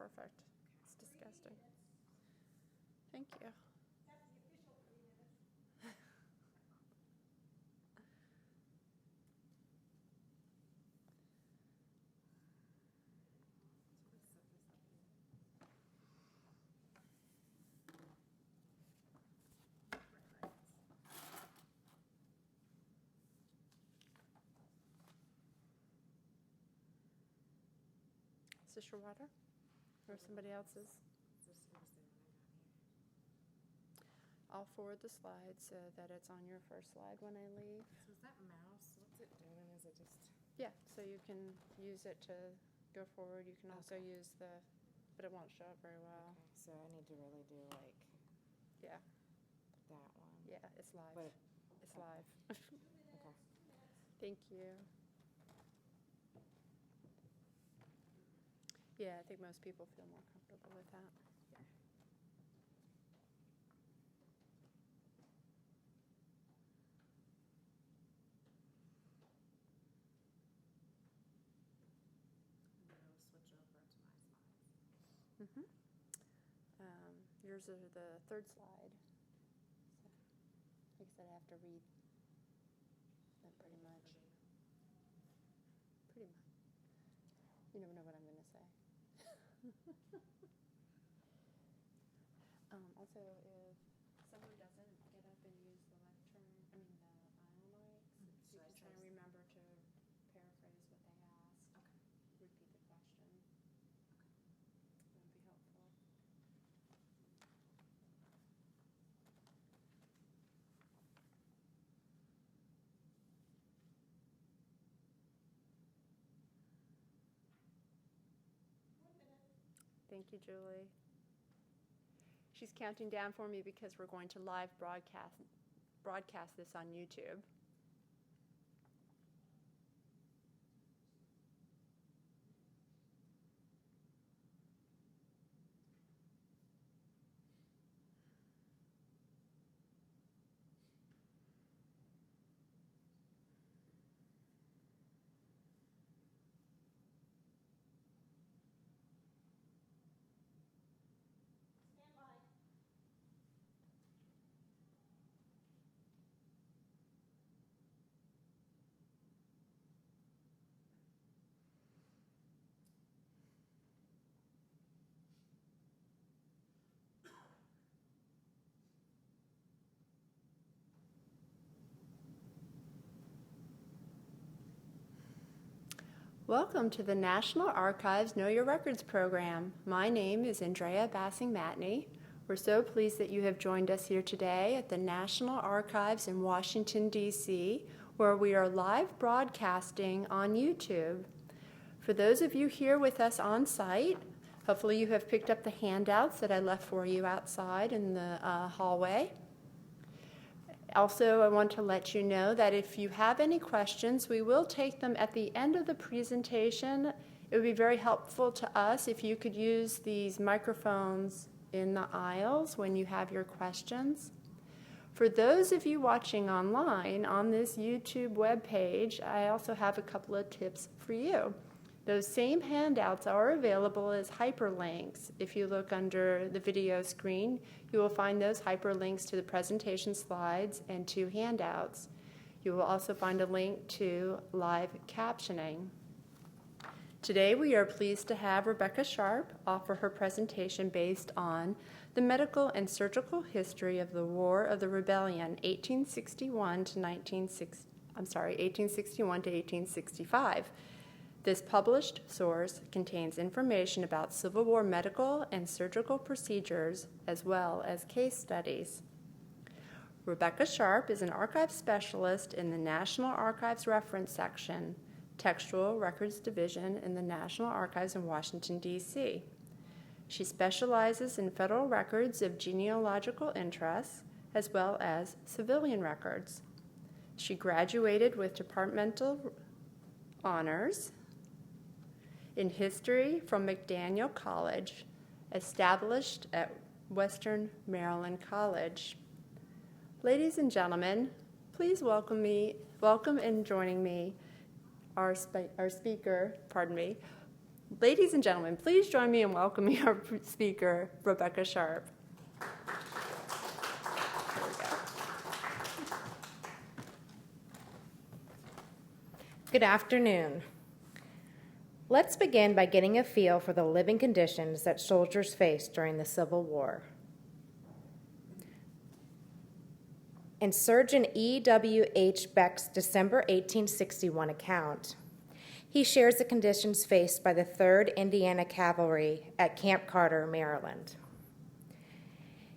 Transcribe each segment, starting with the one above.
perfect. It's disgusting. Thank you. Is this your water? Or somebody else's? I'll forward the slide so that it's on your first slide when I leave. So is that mouse? What's it doing? Is it just... Yeah, so you can use it to go forward. You can also use the, but it won't show up very well. Okay, so I need to really do like Yeah, that one. yeah, it's live. But It's live. okay. Thank you. Yeah, I think most people feel more comfortable with that. And then I'll switch over to my slides. Mm-hmm. Yours are the third slide. So, like I said, I have to read them pretty much. Pretty much. You never know what I'm going to say. Also, if someone doesn't get up and use the lectern, the aisle mics, you can try and remember to paraphrase what they asked. Okay. Repeat the question. That would be helpful. Thank you, Julie. She's counting down for me because we're going to live broadcast this on YouTube. Welcome to the National Archives Know Your Records program. My name is Andrea Bassing-Matney. We're so pleased that you have joined us here today at the National Archives in Washington, D.C., where we are live broadcasting on YouTube. For those of you here with us on site, hopefully you have picked up the handouts that I left for you outside in the hallway. Also, I want to let you know that if you have any questions, we will take them at the end of the presentation. It would be very helpful to us if you could use these microphones in the aisles when you have your questions. For those of you watching online on this YouTube webpage, I also have a couple of tips for you. Those same handouts are available as hyperlinks. If you look under the video screen, you will find those hyperlinks to the presentation slides and to handouts. You will also find a link to live captioning. Today we are pleased to have Rebecca Sharp offer her presentation based on the medical and surgical history of the War of the Rebellion, 1861 to 1865. This published source contains information about Civil War medical and surgical procedures as well as case studies. Rebecca Sharp is an archive specialist in the National Archives Reference Section, Textual Records Division in the National Archives in Washington, D.C. She specializes in federal records of genealogical interest as well as civilian records. She graduated with departmental honors in history from McDaniel College, established at Western Maryland College. Ladies and gentlemen, please welcome and joining me, our speaker, Ladies and gentlemen, please join me in welcoming our speaker, Rebecca Sharp. There we go. Good afternoon. Let's begin by getting a feel for the living conditions that soldiers faced during the Civil War. In Surgeon E.W.H. Beck's December 1861 account, he shares the conditions faced by the 3rd Indiana Cavalry at Camp Carter, Maryland.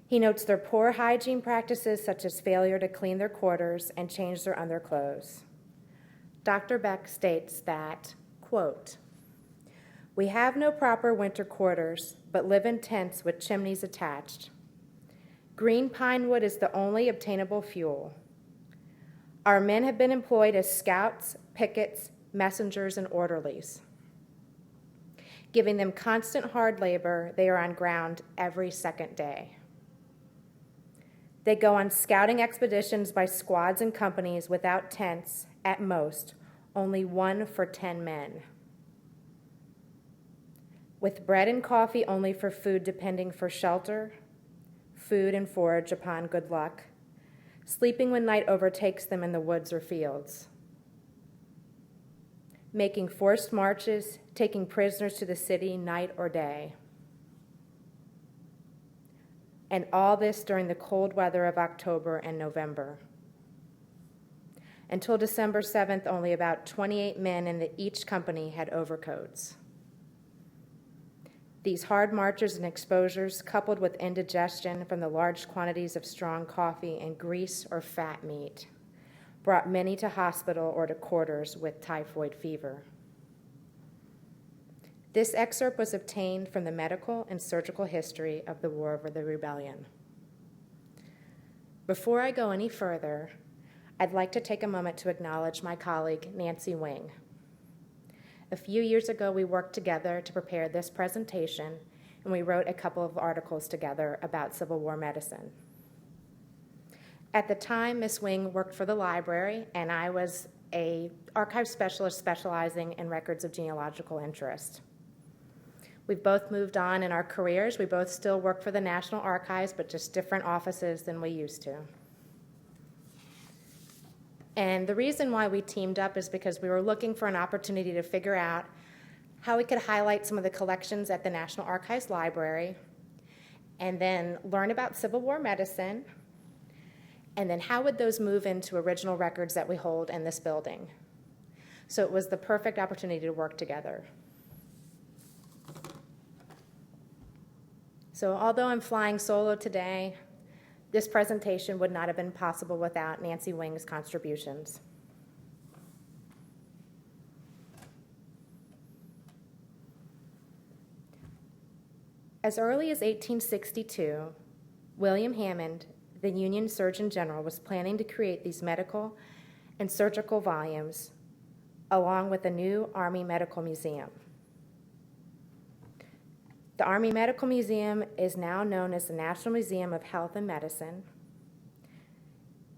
He notes their poor hygiene practices, such as failure to clean their quarters and change their underclothes. Dr. Beck states that, quote, "We have no proper winter quarters, but live in tents with chimneys attached. Green pine wood is the only obtainable fuel. Our men have been employed as scouts, pickets, messengers, and orderlies. Giving them constant hard labor, they are on ground every second day. They go on scouting expeditions by squads and companies without tents, at most, only 1 for 10 men. With bread and coffee only for food depending for shelter, food and forage upon good luck, sleeping when night overtakes them in the woods or fields. Making forced marches, taking prisoners to the city night or day. And all this during the cold weather of October and November. Until December 7th, only about 28 men in each company had overcoats. These hard marches and exposures, coupled with indigestion from the large quantities of strong coffee and grease or fat meat, brought many to hospital or to quarters with typhoid fever." This excerpt was obtained from the medical and surgical history of the War of the Rebellion. Before I go any further, I'd like to take a moment to acknowledge my colleague, Nancy Wing. A few years ago, we worked together to prepare this presentation, and we wrote a couple of articles together about Civil War medicine. At the time, Ms. Wing worked for the library, and I was an archive specialist specializing in records of genealogical interest. We've both moved on in our careers. We both still work for the National Archives, but just different offices than we used to. And the reason why we teamed up is because we were looking for an opportunity to figure out how we could highlight some of the collections at the National Archives Library, and then learn about Civil War medicine, and then how would those move into original records that we hold in this building. So it was the perfect opportunity to work together. So although I'm flying solo today, this presentation would not have been possible without Nancy Wing's contributions. As early as 1862, William Hammond, the Union Surgeon General, was planning to create these medical and surgical volumes along with a new Army Medical Museum. The Army Medical Museum is now known as the National Museum of Health and Medicine,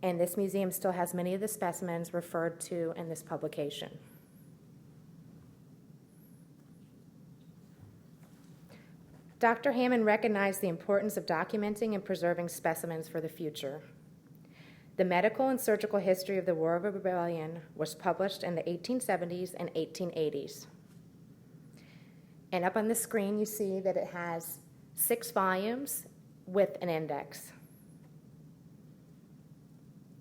and this museum still has many of the specimens referred to in this publication. Dr. Hammond recognized the importance of documenting and preserving specimens for the future. The Medical and Surgical History of the War of the Rebellion was published in the 1870s and 1880s. And up on the screen, you see that it has 6 volumes with an index.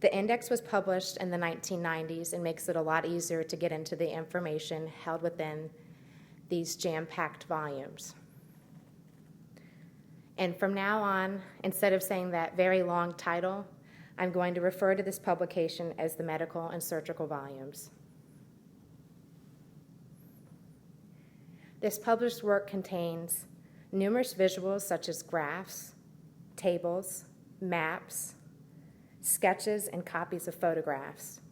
The index was published in the 1990s and makes it a lot easier to get into the information held within these jam-packed volumes. And from now on, instead of saying that very long title, I'm going to refer to this publication as the Medical and Surgical Volumes. This published work contains numerous visuals such as graphs, tables, maps, sketches, and copies of photographs.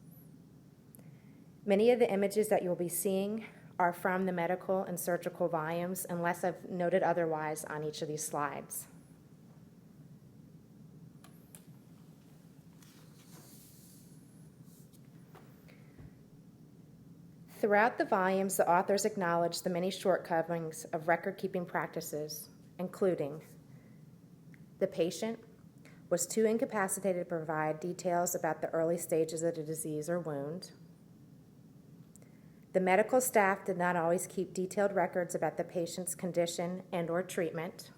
Many of the images that you'll be seeing are from the medical and surgical volumes, unless I've noted otherwise on each of these slides. Throughout the volumes, the authors acknowledge the many shortcomings of record-keeping practices, including the patient was too incapacitated to provide details about the early stages of the disease or wound. The medical staff did not always keep detailed records about the patient's condition and/or treatment.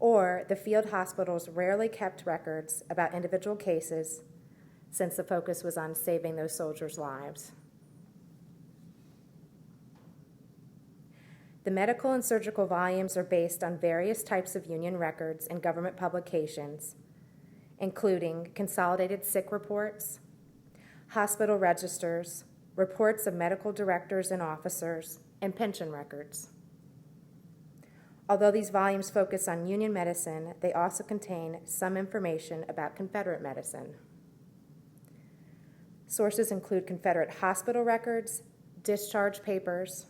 Or the field hospitals rarely kept records about individual cases since the focus was on saving those soldiers' lives. The medical and surgical volumes are based on various types of union records and government publications, including consolidated sick reports, hospital registers, reports of medical directors and officers, and pension records. Although these volumes focus on Union medicine, they also contain some information about Confederate medicine. Sources include Confederate hospital records, discharge papers,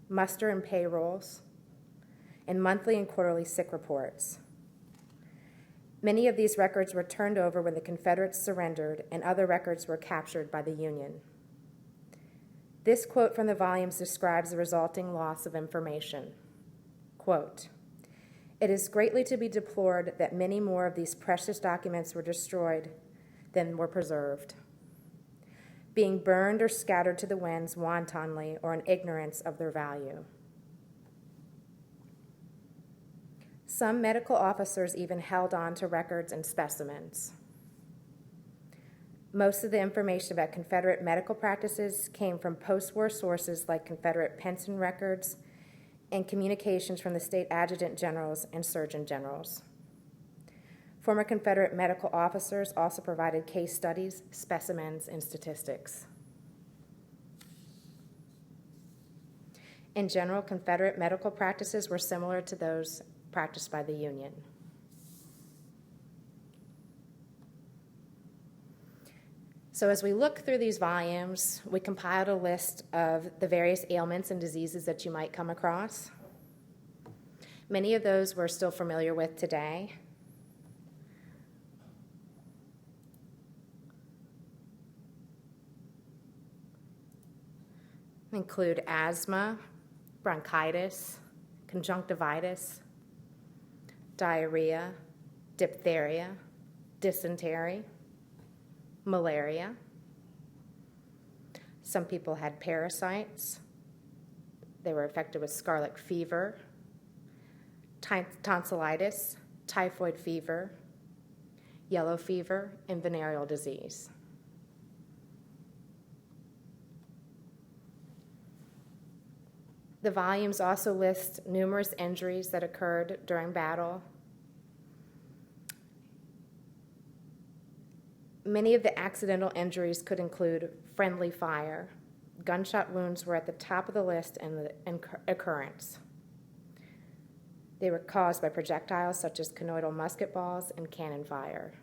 muster and payrolls, and monthly and quarterly sick reports. Many of these records were turned over when the Confederates surrendered, and other records were captured by the Union. This quote from the volumes describes the resulting loss of information. Quote, "It is greatly to be deplored that many more of these precious documents were destroyed than were preserved, being burned or scattered to the winds wantonly or in ignorance of their value." Some medical officers even held on to records and specimens. Most of the information about Confederate medical practices came from post-war sources like Confederate pension records and communications from the state adjutant generals and surgeon generals. Former Confederate medical officers also provided case studies, specimens, and statistics. In general, Confederate medical practices were similar to those practiced by the Union. So as we look through these volumes, we compiled a list of the various ailments and diseases that you might come across. Many of those we're still familiar with today. Include asthma, bronchitis, conjunctivitis, diarrhea, diphtheria, dysentery, malaria. Some people had parasites. They were affected with scarlet fever, tonsillitis, typhoid fever, yellow fever, and venereal disease. The volumes also list numerous injuries that occurred during battle. Many of the accidental injuries could include friendly fire. Gunshot wounds were at the top of the list in the occurrence. They were caused by projectiles such as connoidal musket balls and cannon fire.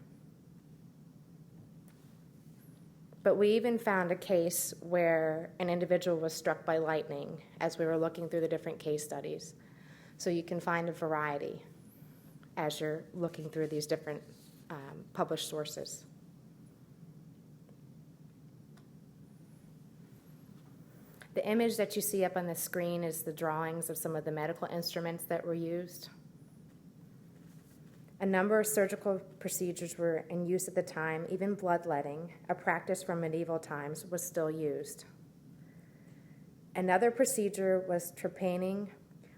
But we even found a case where an individual was struck by lightning as we were looking through the different case studies. So you can find a variety as you're looking through these different published sources. The image that you see up on the screen is the drawings of some of the medical instruments that were used. A number of surgical procedures were in use at the time. Even bloodletting, a practice from medieval times, was still used. Another procedure was trepanning,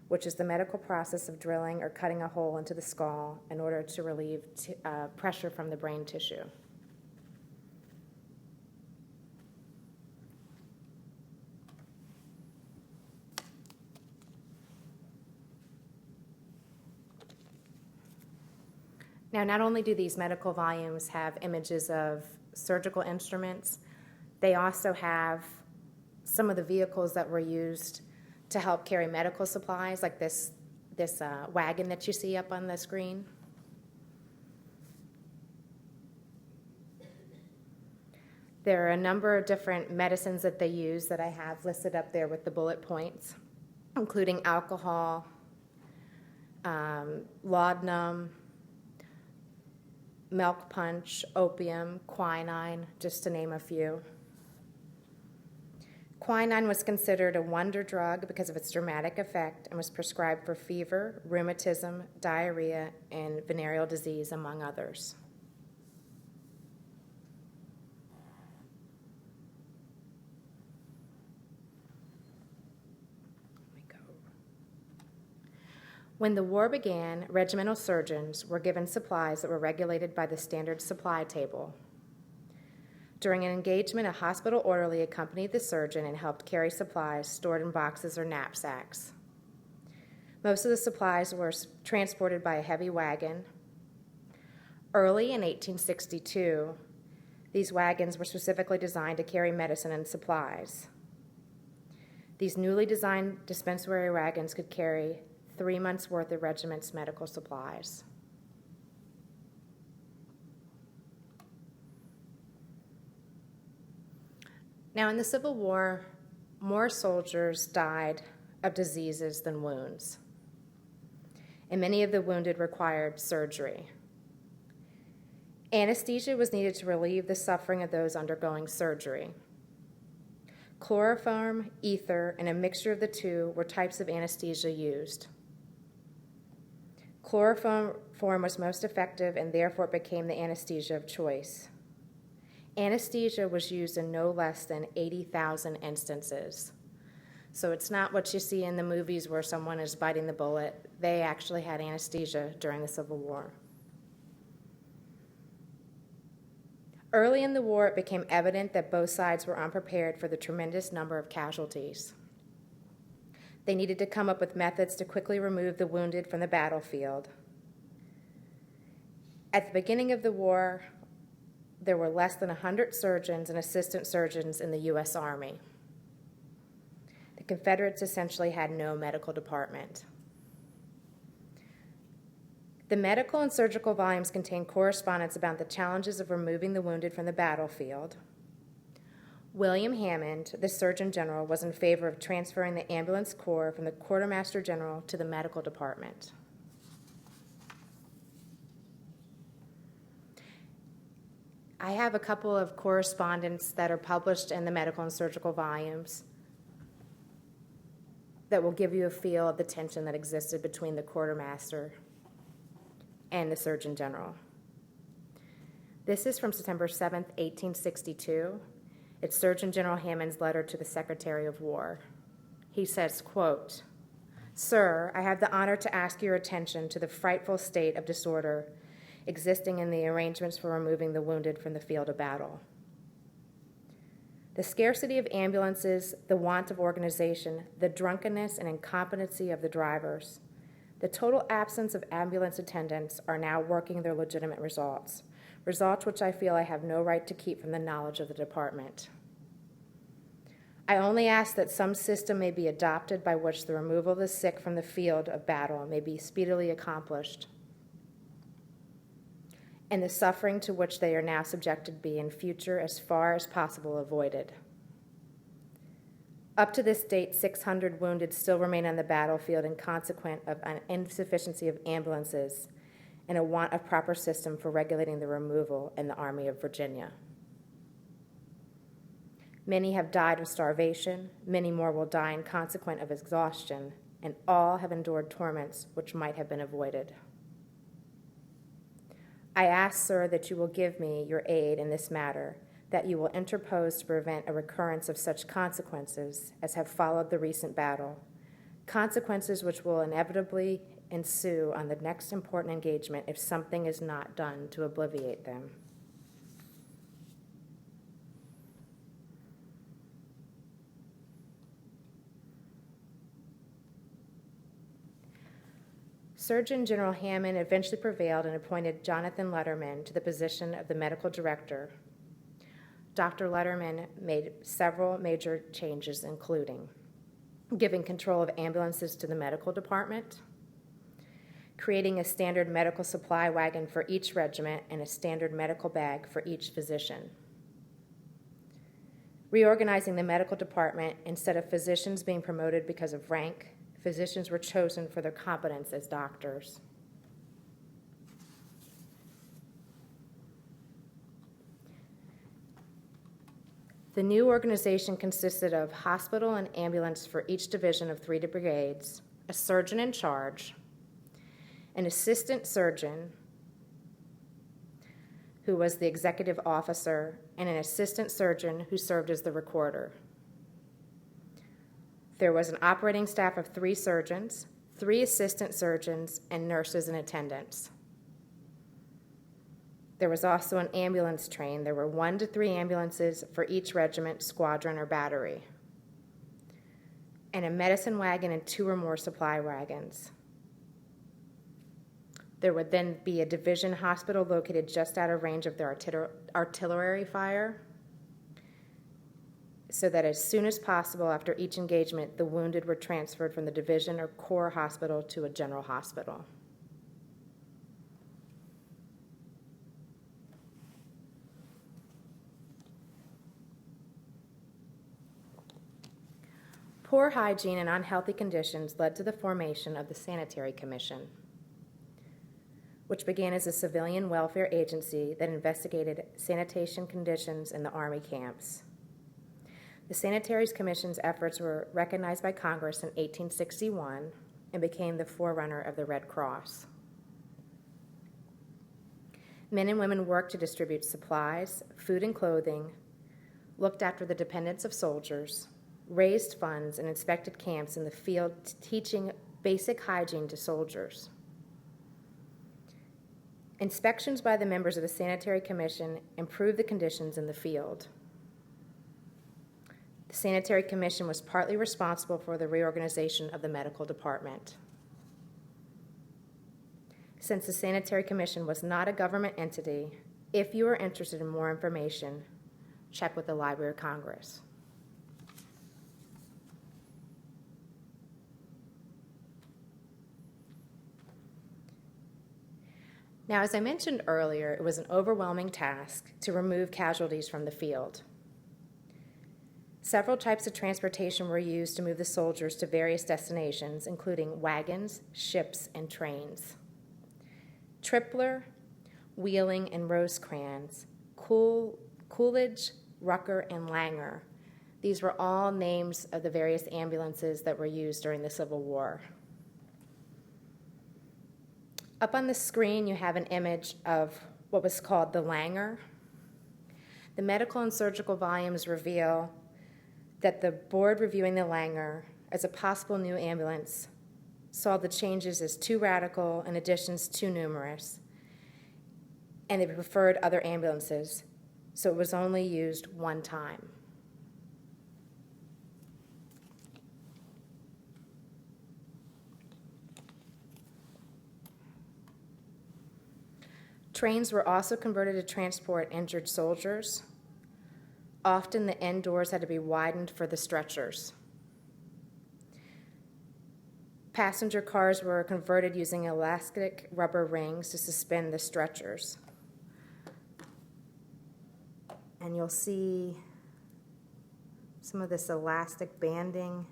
which is the medical process of drilling or cutting a hole into the skull in order to relieve pressure from the brain tissue. Now, not only do these medical volumes have images of surgical instruments, they also have some of the vehicles that were used to help carry medical supplies, like this wagon that you see up on the screen. There are a number of different medicines that they use that I have listed up there with the bullet points, including alcohol, laudanum, milk punch, opium, quinine, just to name a few. Quinine was considered a wonder drug because of its dramatic effect and was prescribed for fever, rheumatism, diarrhea, and venereal disease, among others. When the war began, regimental surgeons were given supplies that were regulated by the standard supply table. During an engagement, a hospital orderly accompanied the surgeon and helped carry supplies stored in boxes or knapsacks. Most of the supplies were transported by a heavy wagon. Early in 1862, these wagons were specifically designed to carry medicine and supplies. These newly designed dispensary wagons could carry 3 months' worth of regiment's medical supplies. Now, in the Civil War, more soldiers died of diseases than wounds, and many of the wounded required surgery. Anesthesia was needed to relieve the suffering of those undergoing surgery. Chloroform, ether, and a mixture of the two were types of anesthesia used. Chloroform was most effective, and therefore it became the anesthesia of choice. Anesthesia was used in no less than 80,000 instances. So it's not what you see in the movies where someone is biting the bullet. They actually had anesthesia during the Civil War. Early in the war, it became evident that both sides were unprepared for the tremendous number of casualties. They needed to come up with methods to quickly remove the wounded from the battlefield. At the beginning of the war, there were less than 100 surgeons and assistant surgeons in the U.S. Army. The Confederates essentially had no medical department. The medical and surgical volumes contain correspondence about the challenges of removing the wounded from the battlefield. William Hammond, the Surgeon General, was in favor of transferring the ambulance corps from the Quartermaster General to the medical department. I have a couple of correspondence that are published in the medical and surgical volumes that will give you a feel of the tension that existed between the quartermaster and the Surgeon General. This is from September 7th, 1862. It's Surgeon General Hammond's letter to the Secretary of War. He says, quote, "Sir, I have the honor to ask your attention to the frightful state of disorder existing in the arrangements for removing the wounded from the field of battle. The scarcity of ambulances, the want of organization, the drunkenness and incompetency of the drivers, the total absence of ambulance attendants are now working their legitimate results which I feel I have no right to keep from the knowledge of the department. I only ask that some system may be adopted by which the removal of the sick from the field of battle may be speedily accomplished, and the suffering to which they are now subjected be in future as far as possible avoided. Up to this date, 600 wounded still remain on the battlefield in consequence of an insufficiency of ambulances and a want of proper system for regulating the removal in the Army of Virginia. Many have died of starvation, many more will die in consequence of exhaustion, and all have endured torments which might have been avoided. I ask, sir, that you will give me your aid in this matter, that you will interpose to prevent a recurrence of such consequences as have followed the recent battle, consequences which will inevitably ensue on the next important engagement if something is not done to obviate them." Surgeon General Hammond eventually prevailed and appointed Jonathan Letterman to the position of the medical director. Dr. Letterman made several major changes, including giving control of ambulances to the medical department, creating a standard medical supply wagon for each regiment and a standard medical bag for each physician, reorganizing the medical department. Instead of physicians being promoted because of rank, physicians were chosen for their competence as doctors. The new organization consisted of hospital and ambulance for each division of 3 brigades, a surgeon in charge, an assistant surgeon who was the executive officer, and an assistant surgeon who served as the recorder. There was an operating staff of 3 surgeons, 3 assistant surgeons, and nurses and attendants. There was also an ambulance train. There were 1 to 3 ambulances for each regiment, squadron, or battery, and a medicine wagon and 2 or more supply wagons. There would then be a division hospital located just out of range of their artillery fire, so that as soon as possible after each engagement, the wounded were transferred from the division or corps hospital to a general hospital. Poor hygiene and unhealthy conditions led to the formation of the Sanitary Commission, which began as a civilian welfare agency that investigated sanitation conditions in the Army camps. The Sanitary Commission's efforts were recognized by Congress in 1861 and became the forerunner of the Red Cross. Men and women worked to distribute supplies, food and clothing, looked after the dependents of soldiers, raised funds, and inspected camps in the field, teaching basic hygiene to soldiers. Inspections by the members of the Sanitary Commission improved the conditions in the field. The Sanitary Commission was partly responsible for the reorganization of the medical department. Since the Sanitary Commission was not a government entity, if you are interested in more information, check with the Library of Congress. Now, as I mentioned earlier, it was an overwhelming task to remove casualties from the field. Several types of transportation were used to move the soldiers to various destinations, including wagons, ships, and trains. Tripler, Wheeling, and Rosecrans, Coolidge, Rucker, and Langer. These were all names of the various ambulances that were used during the Civil War. Up on the screen, you have an image of what was called the Langer. The medical and surgical volumes reveal that the board reviewing the Langer as a possible new ambulance saw the changes as too radical and additions too numerous, and they preferred other ambulances, so it was only used 1 time. Trains were also converted to transport injured soldiers. Often the end doors had to be widened for the stretchers. Passenger cars were converted using elastic rubber rings to suspend the stretchers. And you'll see some of this elastic banding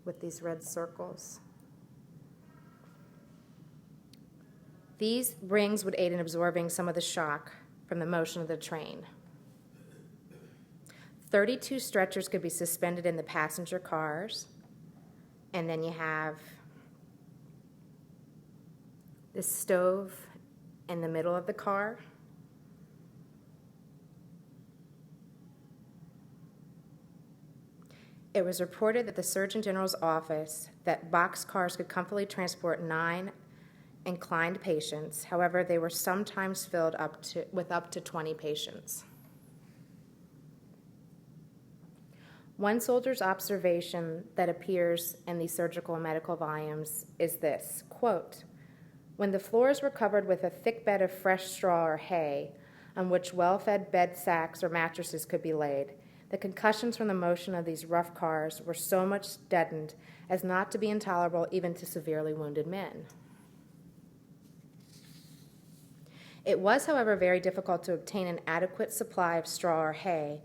with these red circles. These rings would aid in absorbing some of the shock from the motion of the train. 32 stretchers could be suspended in the passenger cars, and then you have this stove in the middle of the car. It was reported that the Surgeon General's office that box cars could comfortably transport 9 inclined patients. However, they were sometimes filled with up to 20 patients. One soldier's observation that appears in these surgical and medical volumes is this, quote, "When the floors were covered with a thick bed of fresh straw or hay, on which well-fed bed sacks or mattresses could be laid, the concussions from the motion of these rough cars were so much deadened as not to be intolerable even to severely wounded men." It was, however, very difficult to obtain an adequate supply of straw or hay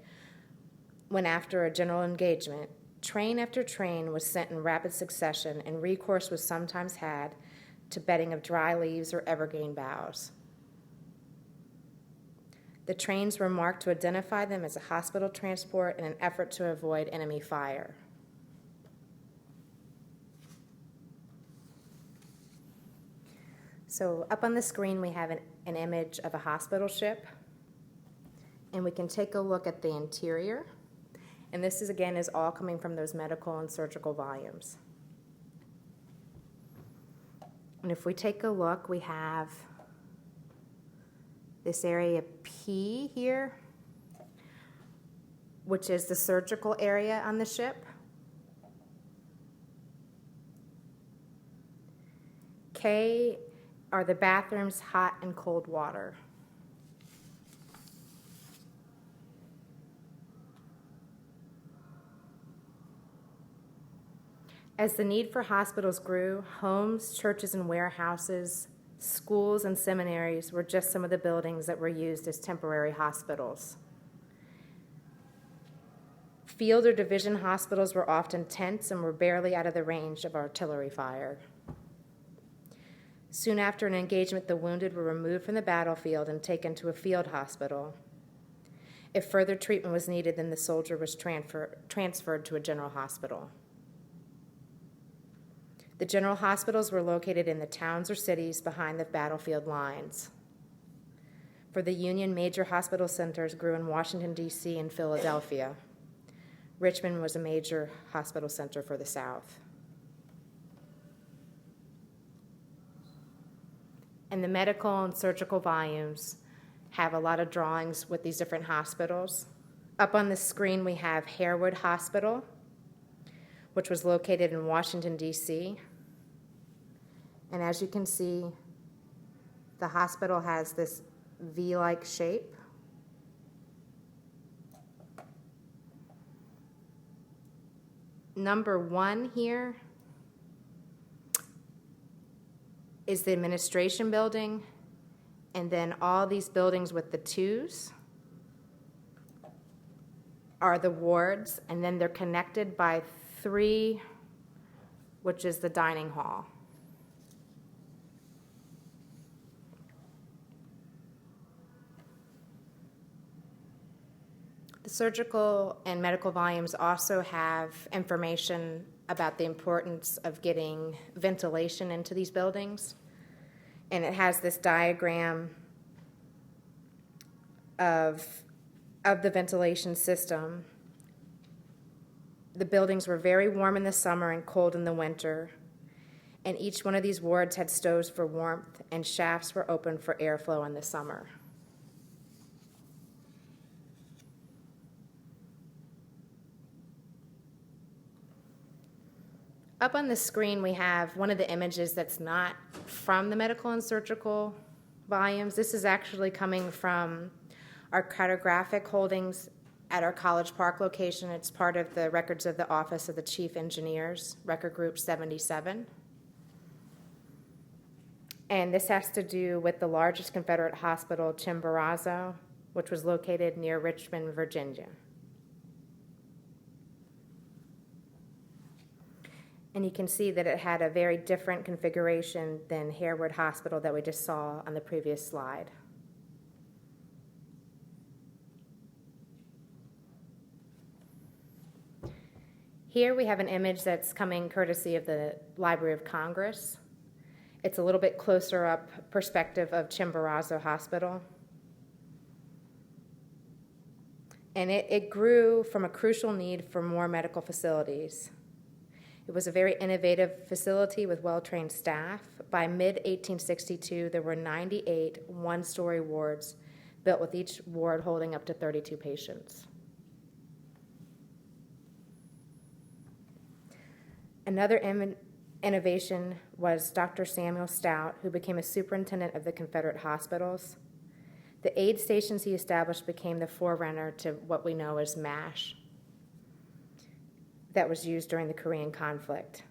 when, after a general engagement, train after train was sent in rapid succession, and recourse was sometimes had to bedding of dry leaves or evergreen boughs. The trains were marked to identify them as a hospital transport in an effort to avoid enemy fire. So up on the screen, we have an image of a hospital ship, and we can take a look at the interior. And this again is all coming from those medical and surgical volumes. And if we take a look, we have this area P here, which is the surgical area on the ship. K are the bathrooms, hot and cold water. As the need for hospitals grew, homes, churches, and warehouses, schools, and seminaries were just some of the buildings that were used as temporary hospitals. Field or division hospitals were often tents and were barely out of the range of artillery fire. Soon after an engagement, the wounded were removed from the battlefield and taken to a field hospital. If further treatment was needed, then the soldier was transferred to a general hospital. The general hospitals were located in the towns or cities behind the battlefield lines. For the Union, major hospital centers grew in Washington, D.C. and Philadelphia. Richmond was a major hospital center for the South. And the medical and surgical volumes have a lot of drawings with these different hospitals. Up on the screen, we have Harewood Hospital, which was located in Washington, D.C. And as you can see, the hospital has this V-like shape. Number 1 here is the administration building, and then all these buildings with the 2s are the wards, and then they're connected by 3, which is the dining hall. The surgical and medical volumes also have information about the importance of getting ventilation into these buildings. And it has this diagram of the ventilation system. The buildings were very warm in the summer and cold in the winter. And each one of these wards had stoves for warmth, and shafts were open for airflow in the summer. Up on the screen, we have one of the images that's not from the medical and surgical volumes. This is actually coming from our cartographic holdings at our College Park location. It's part of the records of the Office of the Chief Engineers, Record Group 77. And this has to do with the largest Confederate hospital, Chimborazo, which was located near Richmond, Virginia. And you can see that it had a very different configuration than Harewood Hospital that we just saw on the previous slide. Here we have an image that's coming courtesy of the Library of Congress. It's a little bit closer up perspective of Chimborazo Hospital. And it grew from a crucial need for more medical facilities. It was a very innovative facility with well-trained staff. By mid-1862, there were 98 one-story wards built with each ward holding up to 32 patients. Another innovation was Dr. Samuel Stout, who became a superintendent of the Confederate hospitals. The aid stations he established became the forerunner to what we know as MASH that was used during the Korean conflict.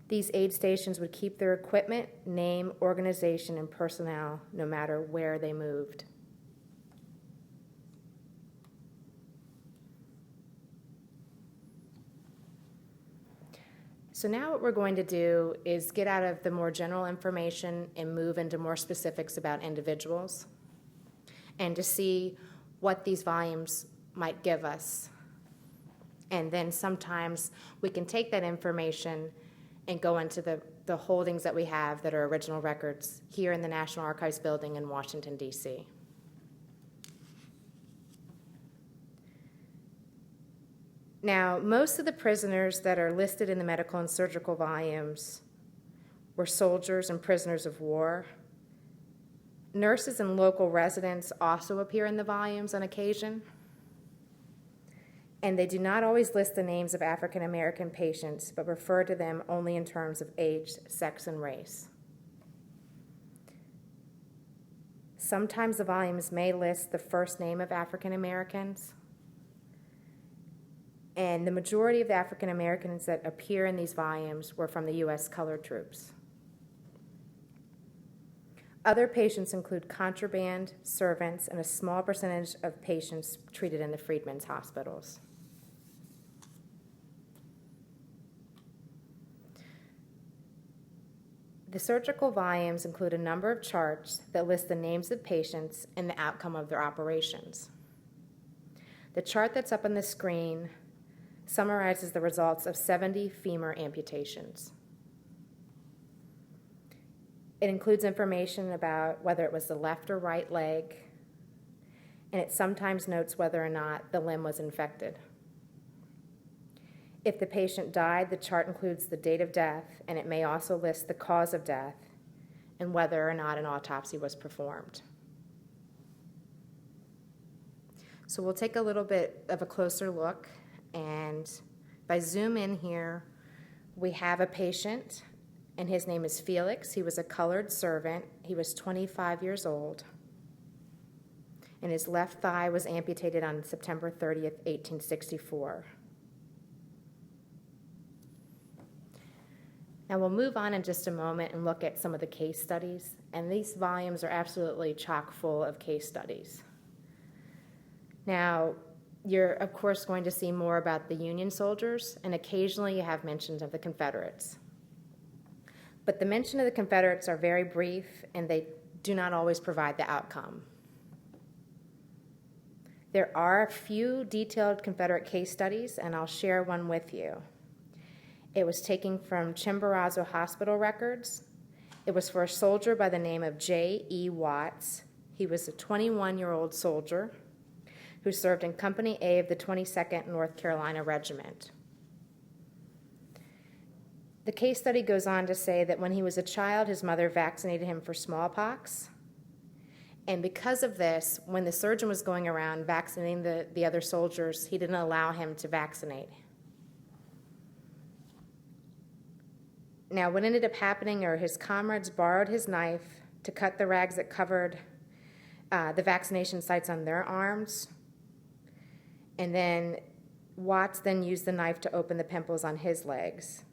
These aid stations would keep their equipment, name, organization, and personnel no matter where they moved. So now what we're going to do is get out of the more general information and move into more specifics about individuals. and to see what these volumes might give us. And then sometimes we can take that information and go into the holdings that we have that are original records here in the National Archives building in Washington, D.C. Now, most of the prisoners that are listed in the medical and surgical volumes were soldiers and prisoners of war. Nurses and local residents also appear in the volumes on occasion, and they do not always list the names of African American patients, but refer to them only in terms of age, sex, and race. Sometimes the volumes may list the first name of African Americans, and the majority of the African Americans that appear in these volumes were from the U.S. colored troops. Other patients include contraband, servants, and a small percentage of patients treated in the freedmen's hospitals. The surgical volumes include a number of charts that list the names of patients and the outcome of their operations. The chart that's up on the screen summarizes the results of 70 femur amputations. It includes information about whether it was the left or right leg, and it sometimes notes whether or not the limb was infected. If the patient died, the chart includes the date of death, and it may also list the cause of death and whether or not an autopsy was performed. So we'll take a little bit of a closer look, and if I zoom in here, we have a patient, and his name is Felix. He was a colored servant. He was 25 years old, and his left thigh was amputated on September 30th, 1864. Now we'll move on in just a moment and look at some of the case studies, and these volumes are absolutely chock full of case studies. Now, you're of course going to see more about the Union soldiers, and occasionally you have mentions of the Confederates. But the mention of the Confederates are very brief, and they do not always provide the outcome. There are a few detailed Confederate case studies, and I'll share one with you. It was taken from Chimborazo Hospital records. It was for a soldier by the name of J.E. Watts. He was a 21-year-old soldier who served in Company A of the 22nd North Carolina Regiment. The case study goes on to say that when he was a child, his mother vaccinated him for smallpox. And because of this, when the surgeon was going around vaccinating the other soldiers, he didn't allow him to vaccinate. Now, what ended up happening are his comrades borrowed his knife to cut the rags that covered the vaccination sites on their arms, and then Watts then used the knife to open the pimples on his legs.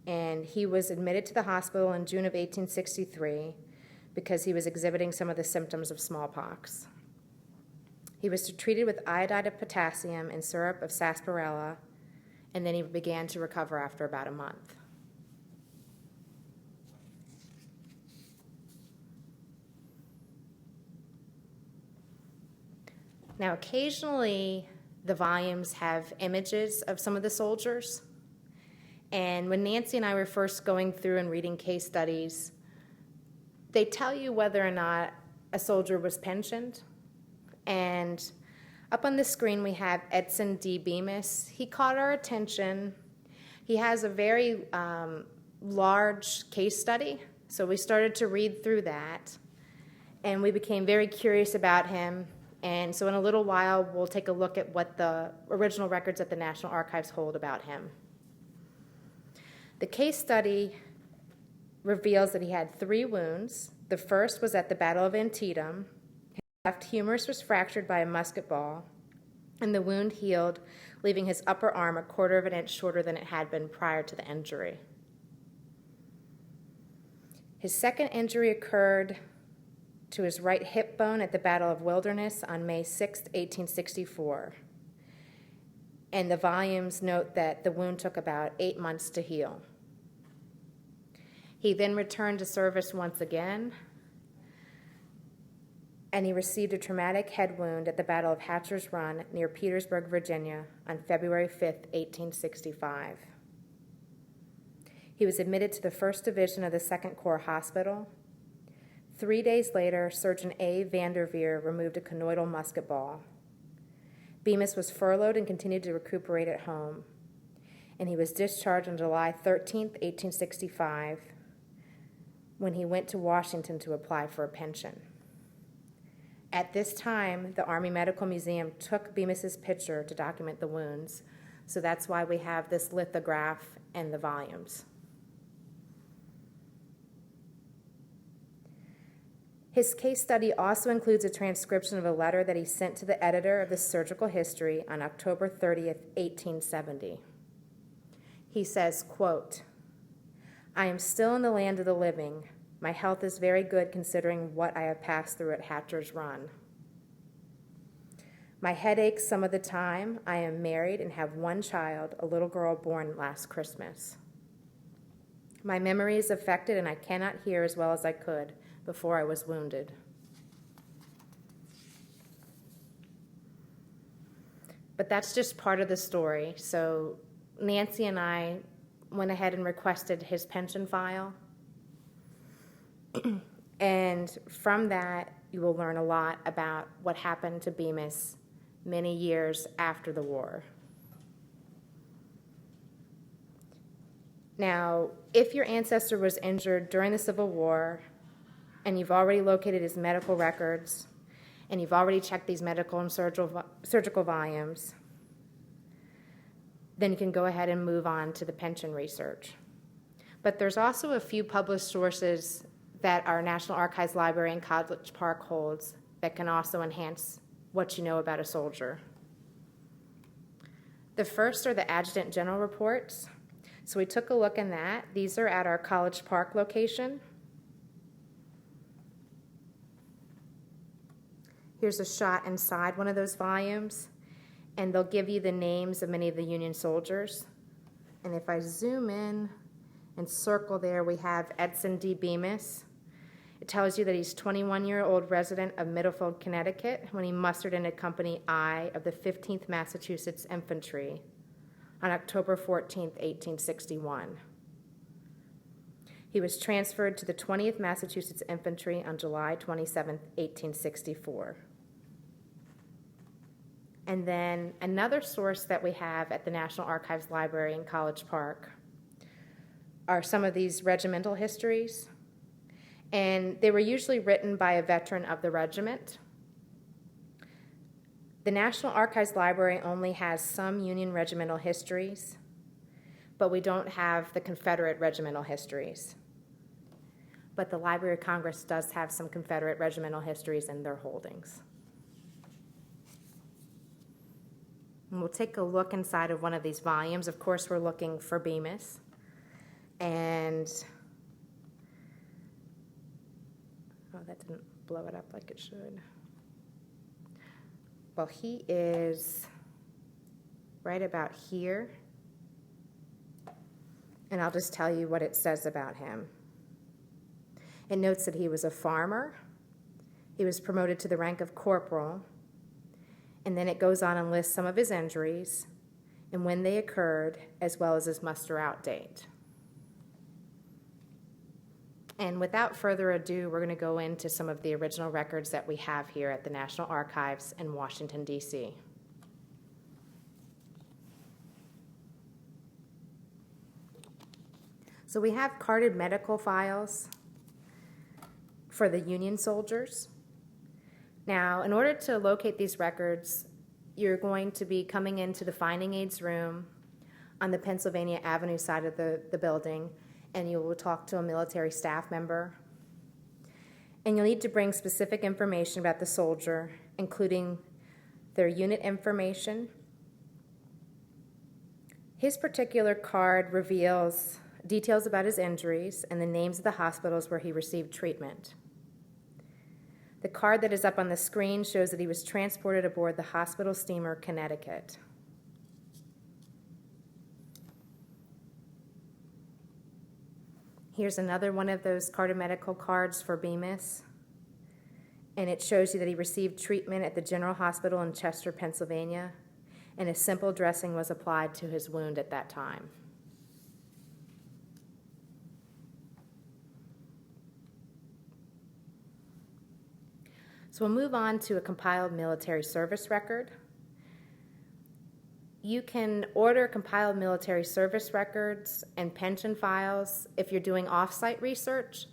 And he was admitted to the hospital in June of 1863 because he was exhibiting some of the symptoms of smallpox. He was treated with iodide of potassium and syrup of sarsaparilla, and then he began to recover after about a month. Now, occasionally, the volumes have images of some of the soldiers. And when Nancy and I were first going through and reading case studies, they tell you whether or not a soldier was pensioned. And up on the screen, we have Edson D. Bemis. He caught our attention. He has a very large case study, so we started to read through that. And we became very curious about him. And so in a little while, we'll take a look at what the original records at the National Archives hold about him. The case study reveals that he had 3 wounds. The first was at the Battle of Antietam. His left humerus was fractured by a musket ball, and the wound healed, leaving his upper arm a 1/4 of an inch shorter than it had been prior to the injury. His second injury occurred to his right hip bone at the Battle of Wilderness on May 6, 1864. And the volumes note that the wound took about 8 months to heal. He then returned to service once again. and he received a traumatic head wound at the Battle of Hatcher's Run near Petersburg, Virginia, on February 5, 1865. He was admitted to the 1st Division of the 2nd Corps Hospital. 3 days later, Surgeon A. Vanderveer removed a conoidal musket ball. Bemis was furloughed and continued to recuperate at home, and he was discharged on July 13, 1865, when he went to Washington to apply for a pension. At this time, the Army Medical Museum took Bemis's picture to document the wounds, so that's why we have this lithograph and the volumes. His case study also includes a transcription of a letter that he sent to the editor of the Surgical History on October 30th, 1870. He says, quote, "I am still in the land of the living. My health is very good considering what I have passed through at Hatcher's Run. My head aches some of the time. I am married and have one child, a little girl born last Christmas. My memory is affected and I cannot hear as well as I could before I was wounded." But that's just part of the story. So Nancy and I went ahead and requested his pension file. And from that, you will learn a lot about what happened to Bemis many years after the war. Now, if your ancestor was injured during the Civil War, and you've already located his medical records, and you've already checked these medical and surgical volumes, then you can go ahead and move on to the pension research. But there's also a few published sources that our National Archives Library in College Park holds that can also enhance what you know about a soldier. The first are the Adjutant General reports. So we took a look in that. These are at our College Park location. Here's a shot inside one of those volumes, and they'll give you the names of many of the Union soldiers. And if I zoom in and circle there, we have Edson D. Bemis. It tells you that he's 21-year-old resident of Middlefield, Connecticut, when he mustered into Company I of the 15th Massachusetts Infantry on October 14, 1861. He was transferred to the 20th Massachusetts Infantry on July 27, 1864. And then another source that we have at the National Archives Library in College Park are some of these regimental histories. And they were usually written by a veteran of the regiment. The National Archives Library only has some Union regimental histories, but we don't have the Confederate regimental histories. But the Library of Congress does have some Confederate regimental histories in their holdings. And we'll take a look inside of one of these volumes. Of course, we're looking for Bemis. And oh, that didn't blow it up like it should. Well, he is right about here. And I'll just tell you what it says about him. It notes that he was a farmer. He was promoted to the rank of corporal. And then it goes on and lists some of his injuries and when they occurred, as well as his muster out date. And without further ado, we're going to go into some of the original records that we have here at the National Archives in Washington, D.C. So we have carded medical files for the Union soldiers. Now, in order to locate these records, you're going to be coming into the finding aids room on the Pennsylvania Avenue side of the building, and you will talk to a military staff member. And you'll need to bring specific information about the soldier, including their unit information. His particular card reveals details about his injuries and the names of the hospitals where he received treatment. The card that is up on the screen shows that he was transported aboard the hospital steamer Connecticut. Here's another one of those carded medical cards for Bemis. and it shows you that he received treatment at the General Hospital in Chester, Pennsylvania, and a simple dressing was applied to his wound at that time. So we'll move on to a compiled military service record. You can order compiled military service records and pension files if you're doing off-site research.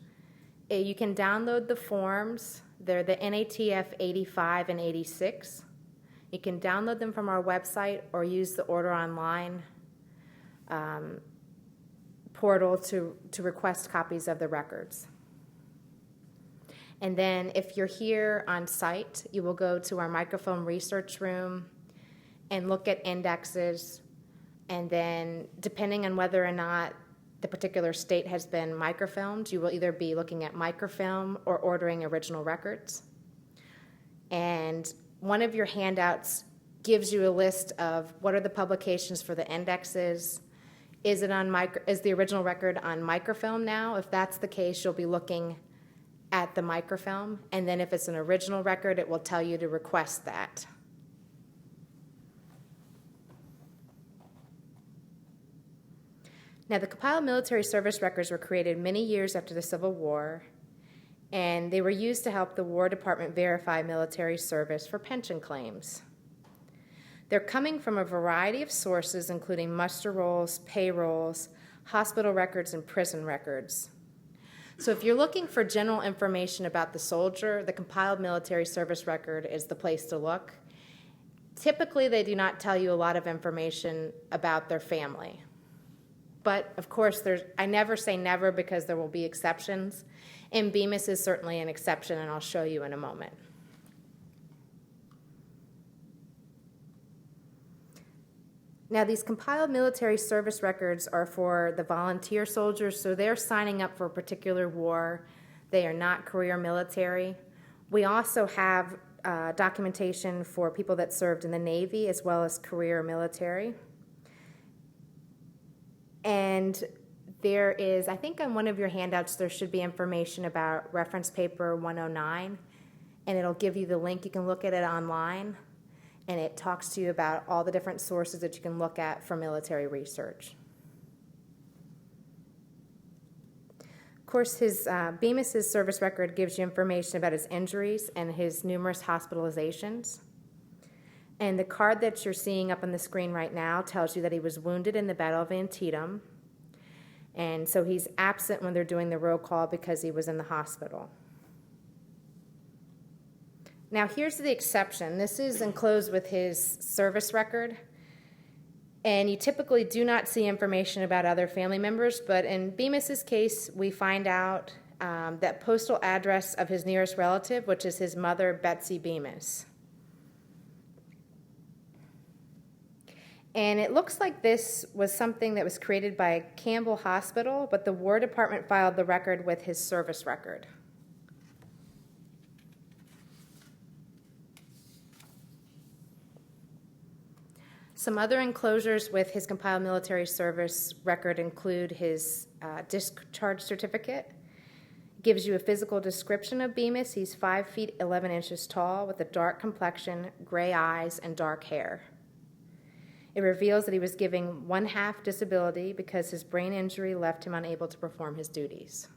You can download the forms. They're the NATF 85 and 86. You can download them from our website or use the Order Online portal to request copies of the records. And then if you're here on site, you will go to our microfilm research room and look at indexes. And then depending on whether or not the particular state has been microfilmed, you will either be looking at microfilm or ordering original records. And one of your handouts gives you a list of what are the publications for the indexes. Is the original record on microfilm now? If that's the case, you'll be looking at the microfilm, and then if it's an original record, it will tell you to request that. Now, the compiled military service records were created many years after the Civil War, and they were used to help the War Department verify military service for pension claims. They're coming from a variety of sources, including muster rolls, payrolls, hospital records, and prison records. So if you're looking for general information about the soldier, the compiled military service record is the place to look. Typically, they do not tell you a lot of information about their family. But of course, I never say never because there will be exceptions, and Bemis is certainly an exception, and I'll show you in a moment. Now, these compiled military service records are for the volunteer soldiers, so they're signing up for a particular war. They are not career military. We also have documentation for people that served in the Navy as well as career military. And there is, I think on one of your handouts, there should be information about reference paper 109, and it'll give you the link. You can look at it online. And it talks to you about all the different sources that you can look at for military research. Of course, Bemis's service record gives you information about his injuries and his numerous hospitalizations. And the card that you're seeing up on the screen right now tells you that he was wounded in the Battle of Antietam. And so he's absent when they're doing the roll call because he was in the hospital. Now, here's the exception. This is enclosed with his service record, and you typically do not see information about other family members, but in Bemis's case, we find out that postal address of his nearest relative, which is his mother, Betsy Bemis. And it looks like this was something that was created by Campbell Hospital, but the War Department filed the record with his service record. Some other enclosures with his compiled military service record include his discharge certificate. It gives you a physical description of Bemis. He's 5 feet 11 inches tall with a dark complexion, gray eyes, and dark hair. It reveals that he was given 1/2 disability because his brain injury left him unable to perform his duties.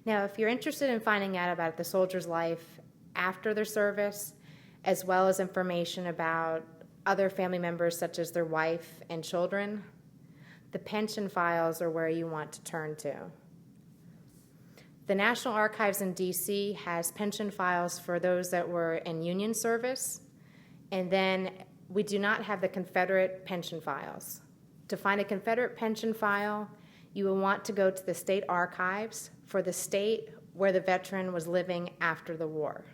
Now, if you're interested in finding out about the soldier's life after their service, as well as information about other family members such as their wife and children, the pension files are where you want to turn to. The National Archives in DC has pension files for those that were in Union service, and then we do not have the Confederate pension files. To find a Confederate pension file, you will want to go to the state archives for the state where the veteran was living after the war.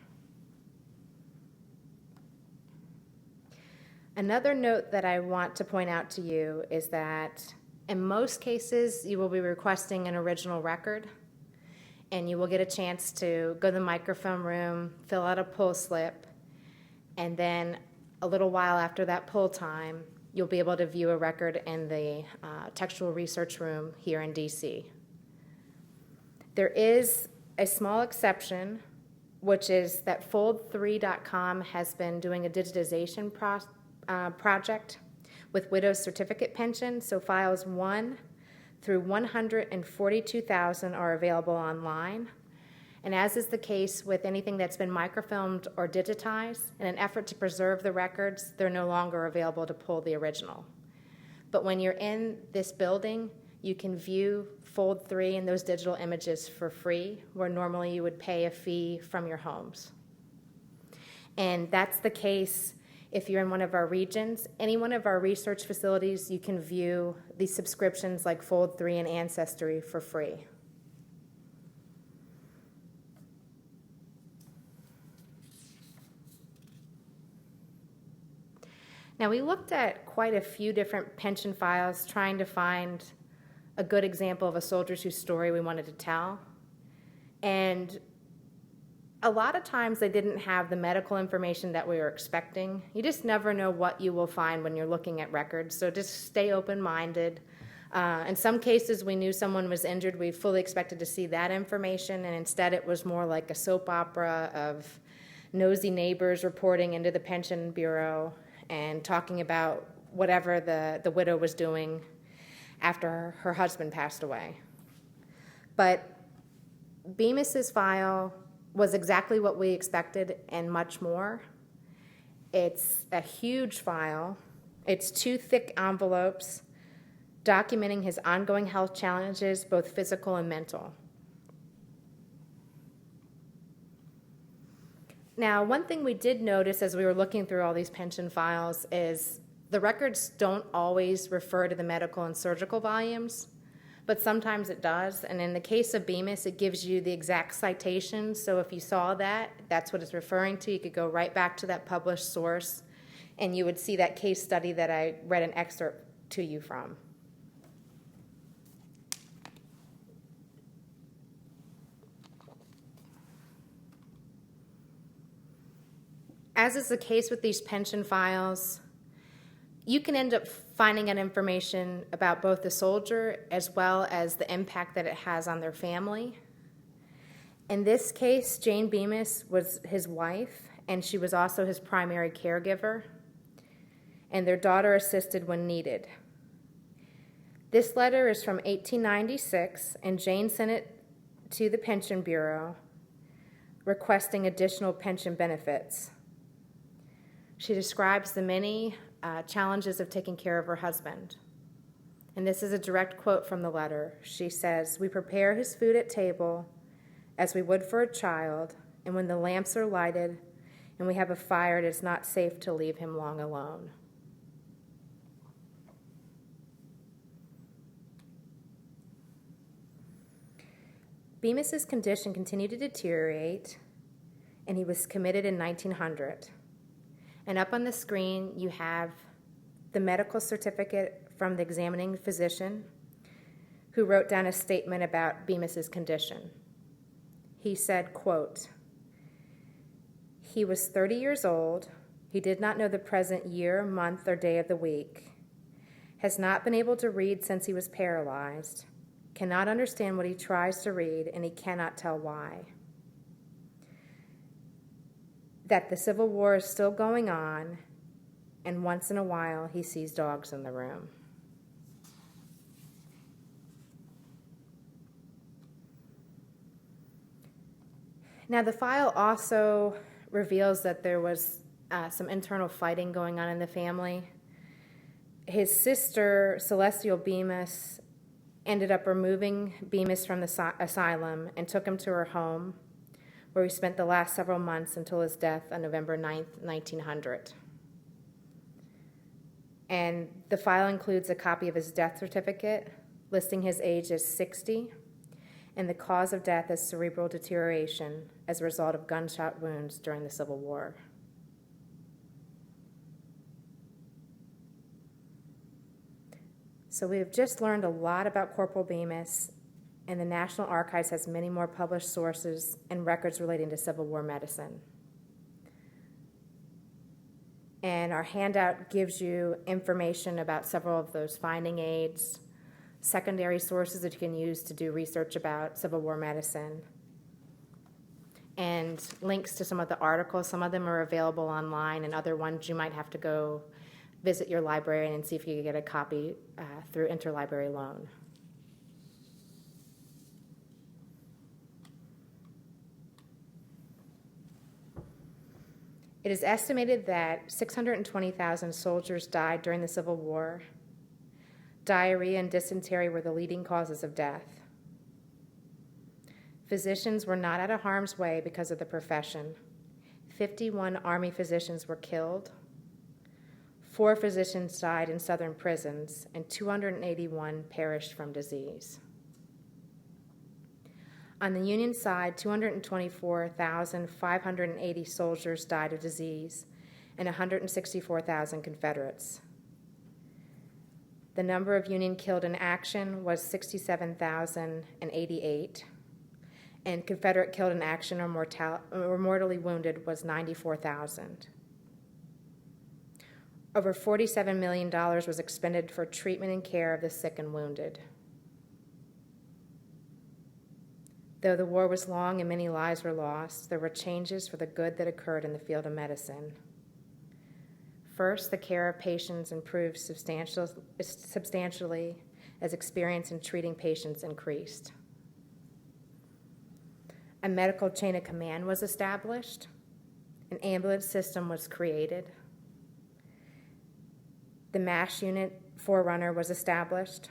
Another note that I want to point out to you is that in most cases, you will be requesting an original record, and you will get a chance to go to the microfilm room, fill out a pull slip, and then a little while after that pull time, you'll be able to view a record in the textual research room here in DC. There is a small exception, which is that Fold3.com has been doing a digitization project with widow's certificate pension, so files 1 through 142,000 are available online. And as is the case with anything that's been microfilmed or digitized, in an effort to preserve the records, they're no longer available to pull the original. But when you're in this building, you can view Fold3 and those digital images for free, where normally you would pay a fee from your homes. And that's the case if you're in one of our regions. Any one of our research facilities, you can view these subscriptions like Fold3 and Ancestry for free. Now, we looked at quite a few different pension files trying to find a good example of a soldier whose story we wanted to tell. And a lot of times they didn't have the medical information that we were expecting. You just never know what you will find when you're looking at records, so just stay open-minded. In some cases, we knew someone was injured. We fully expected to see that information, and instead it was more like a soap opera of nosy neighbors reporting into the pension bureau and talking about whatever the widow was doing after her husband passed away. But Bemis's file was exactly what we expected and much more. It's a huge file. It's 2 thick envelopes documenting his ongoing health challenges, both physical and mental. Now, one thing we did notice as we were looking through all these pension files is the records don't always refer to the medical and surgical volumes, but sometimes it does. And in the case of Bemis, it gives you the exact citation. So if you saw that, that's what it's referring to. You could go right back to that published source, and you would see that case study that I read an excerpt to you from. As is the case with these pension files, you can end up finding out information about both the soldier as well as the impact that it has on their family. In this case, Jane Bemis was his wife, and she was also his primary caregiver, and their daughter assisted when needed. This letter is from 1896, and Jane sent it to the Pension Bureau requesting additional pension benefits. She describes the many challenges of taking care of her husband. And this is a direct quote from the letter. She says, "We prepare his food at table as we would for a child, and when the lamps are lighted and we have a fire, it is not safe to leave him long alone." Bemis's condition continued to deteriorate, and he was committed in 1900. And up on the screen, you have the medical certificate from the examining physician who wrote down a statement about Bemis's condition. He said, quote, "He was 30 years old. He did not know the present year, month, or day of the week. Has not been able to read since he was paralyzed. Cannot understand what he tries to read, and he cannot tell why. That the Civil War is still going on, and once in a while he sees dogs in the room." Now, the file also reveals that there was some internal fighting going on in the family. His sister, Celestial Bemis, ended up removing Bemis from the asylum and took him to her home, where he spent the last several months until his death on November 9th, 1900. And the file includes a copy of his death certificate, listing his age as 60, and the cause of death as cerebral deterioration as a result of gunshot wounds during the Civil War. So we have just learned a lot about Corporal Bemis, and the National Archives has many more published sources and records relating to Civil War medicine. And our handout gives you information about several of those finding aids, secondary sources that you can use to do research about Civil War medicine, and links to some of the articles. Some of them are available online, and other ones you might have to go visit your librarian and see if you can get a copy through interlibrary loan. It is estimated that 620,000 soldiers died during the Civil War. Diarrhea and dysentery were the leading causes of death. Physicians were not out of harm's way because of the profession. 51 Army physicians were killed. 4 physicians died in Southern prisons, and 281 perished from disease. On the Union side, 224,580 soldiers died of disease and 164,000 Confederates. The number of Union killed in action was 67,088, and Confederate killed in action or mortally wounded was 94,000. Over $47 million was expended for treatment and care of the sick and wounded. Though the war was long and many lives were lost, there were changes for the good that occurred in the field of medicine. First, the care of patients improved substantially as experience in treating patients increased. A medical chain of command was established. An ambulance system was created. The MASH unit forerunner was established.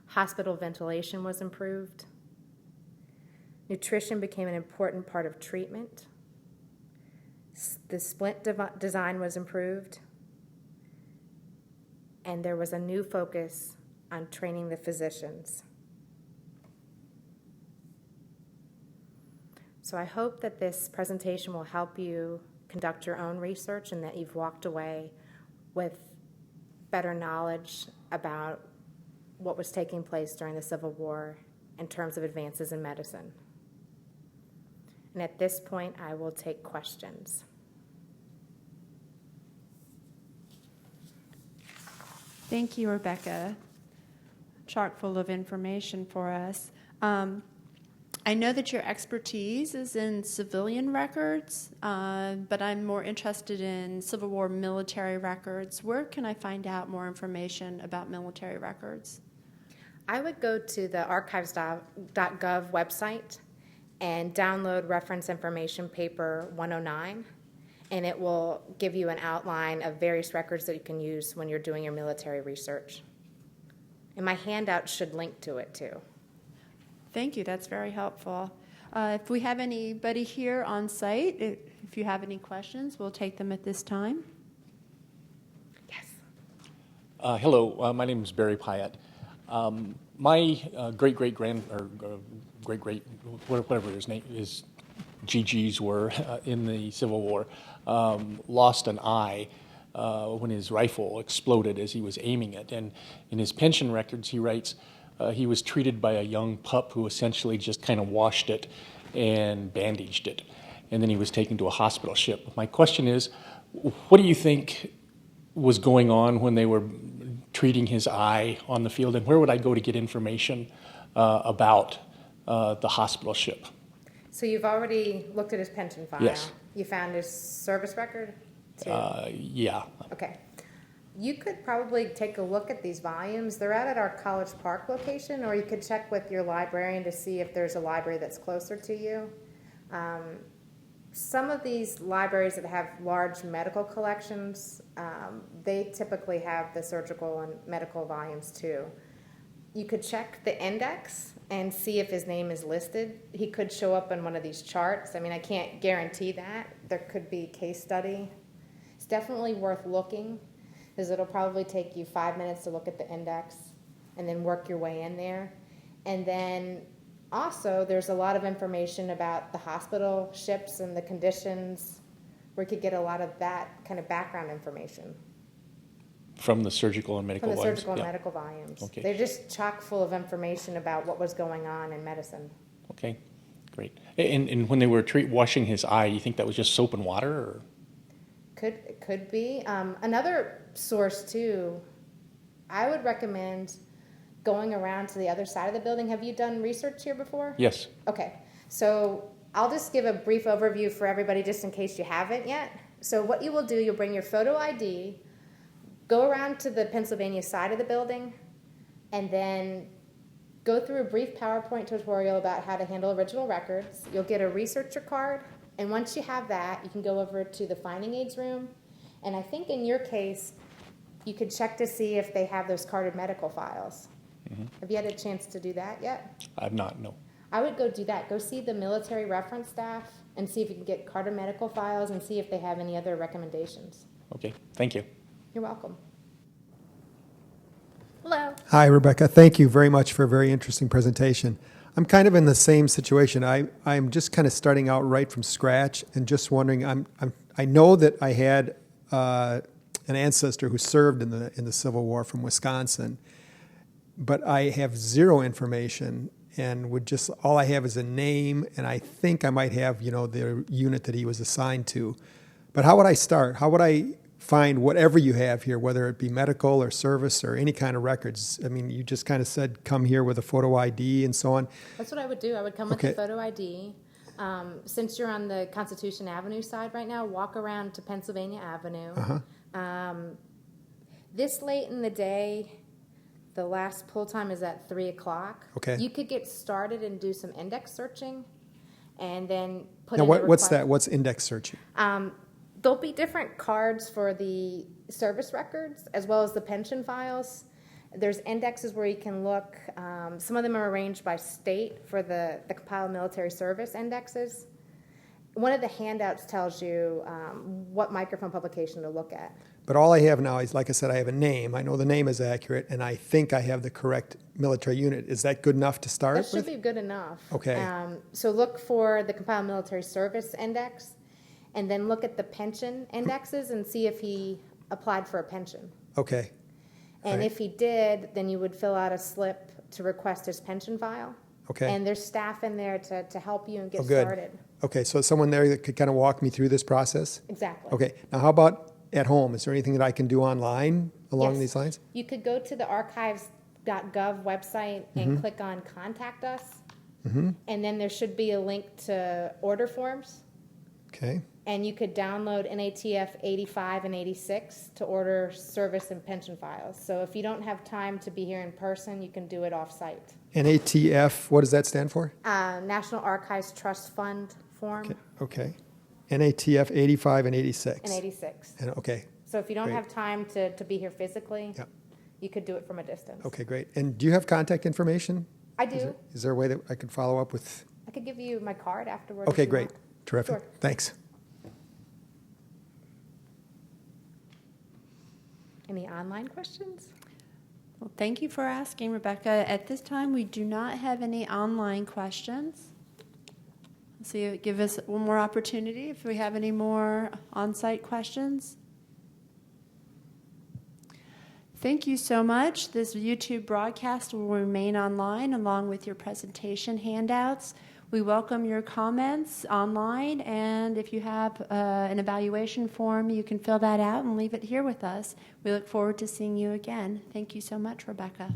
Hospital ventilation was improved. Nutrition became an important part of treatment. The splint design was improved. And there was a new focus on training the physicians. So I hope that this presentation will help you conduct your own research and that you've walked away with better knowledge about what was taking place during the Civil War in terms of advances in medicine. And at this point, I will take questions. Thank you, Rebecca. Chock full of information for us. I know that your expertise is in civilian records, but I'm more interested in Civil War military records. Where can I find out more information about military records? I would go to the archives.gov website and download reference information paper 109, and it will give you an outline of various records that you can use when you're doing your military research. And my handout should link to it too. Thank you, that's very helpful. If we have anybody here on site, if you have any questions, we'll take them at this time. Yes. Hello, my name is Barry Pyatt. My whatever his name is, GGs were in the Civil War, lost an eye when his rifle exploded as he was aiming it. And in his pension records, he writes, he was treated by a young pup who essentially just kind of washed it and bandaged it. And then he was taken to a hospital ship. My question is, what do you think was going on when they were treating his eye on the field, and where would I go to get information about the hospital ship? So you've already looked at his pension file? Yes. You found his service record too? Yeah. Okay. You could probably take a look at these volumes. They're out at our College Park location, or you could check with your librarian to see if there's a library that's closer to you. Some of these libraries that have large medical collections, they typically have the surgical and medical volumes too. You could check the index and see if his name is listed. He could show up on one of these charts. I mean, I can't guarantee that. There could be a case study. It's definitely worth looking, because it'll probably take you 5 minutes to look at the index and then work your way in there. And then also, there's a lot of information about the hospital ships and the conditions, where you could get a lot of that kind of background information. From the surgical and medical From the volumes? surgical and medical volumes. Okay. They're just chock full of information about what was going on in medicine. Okay, great. And when they were washing his eye, you think that was just soap and water? Or? it could be. Another source too, I would recommend going around to the other side of the building. Have you done research here before? Yes. Okay, so I'll just give a brief overview for everybody just in case you haven't yet. So what you will do, you'll bring your photo ID, go around to the Pennsylvania side of the building, and then go through a brief PowerPoint tutorial about how to handle original records. You'll get a researcher card, and once you have that, you can go over to the finding aids room. And I think in your case, you could check to see if they have those carded medical files. Have you had a chance to do that yet? I've not, no. I would go do that. Go see the military reference staff and see if you can get carded medical files and see if they have any other recommendations. Okay, thank you. You're welcome. Hello. Hi, Rebecca. Thank you very much for a very interesting presentation. I'm kind of in the same situation. I'm just kind of starting out right from scratch and just wondering. I know that I had an ancestor who served in the Civil War from Wisconsin, but I have zero information and would just all I have is a name, and I think I might have the unit that he was assigned to. But how would I start? How would I find whatever you have here, whether it be medical or service or any kind of records? I mean, you just kind of said come here with a photo ID and so on. That's what I would do. I would come with Okay. the photo ID. Since you're on the Constitution Avenue side right now, walk around to Pennsylvania Avenue. This late in the day, the last pull time is at 3 o'clock. Okay. You could get started and do some index searching, and then put Now, in a what's request. that? What's index searching? There'll be different cards for the service records as well as the pension files. There's indexes where you can look. Some of them are arranged by state for the compiled military service indexes. One of the handouts tells you what microfilm publication to look at. But all I have now is, like I said, I have a name. I know the name is accurate, and I think I have the correct military unit. Is that good enough to start That should with? be good enough. Okay. So look for the compiled military service index, and then look at the pension indexes and see if he applied for a pension. Okay. And Right. if he did, then you would fill out a slip to request his pension file. Okay. And there's staff in there to help you and get Oh, good. started. Okay, so someone there that could kind of walk me through this process? Exactly. Okay. Now, how about at home? Is there anything that I can do online along Yes. these lines? You could go to the archives.gov website and Mm-hmm. click on Contact Us. And then there should be a link to order forms. Okay. And you could download NATF 85 and 86 to order service and pension files. So if you don't have time to be here in person, you can do it off-site. NATF, what does that stand for? National Archives Trust Fund form Okay. NATF 85 and 86. and 86. And, okay. So if you don't Great. have time to be here physically, Yep. you could do it from a distance. Okay, great. And do you have contact information? I do. Is there a way that I can follow up with? I could give you my card afterwards. Okay, if you great. want. Terrific. Sure. Thanks. Any online questions? Well, thank you for asking, Rebecca. At this time, we do not have any online questions. So give us one more opportunity if we have any more on-site questions. Thank you so much. This YouTube broadcast will remain online along with your presentation handouts. We welcome your comments online, and if you have an evaluation form, you can fill that out and leave it here with us. We look forward to seeing you again. Thank you so much, Rebecca.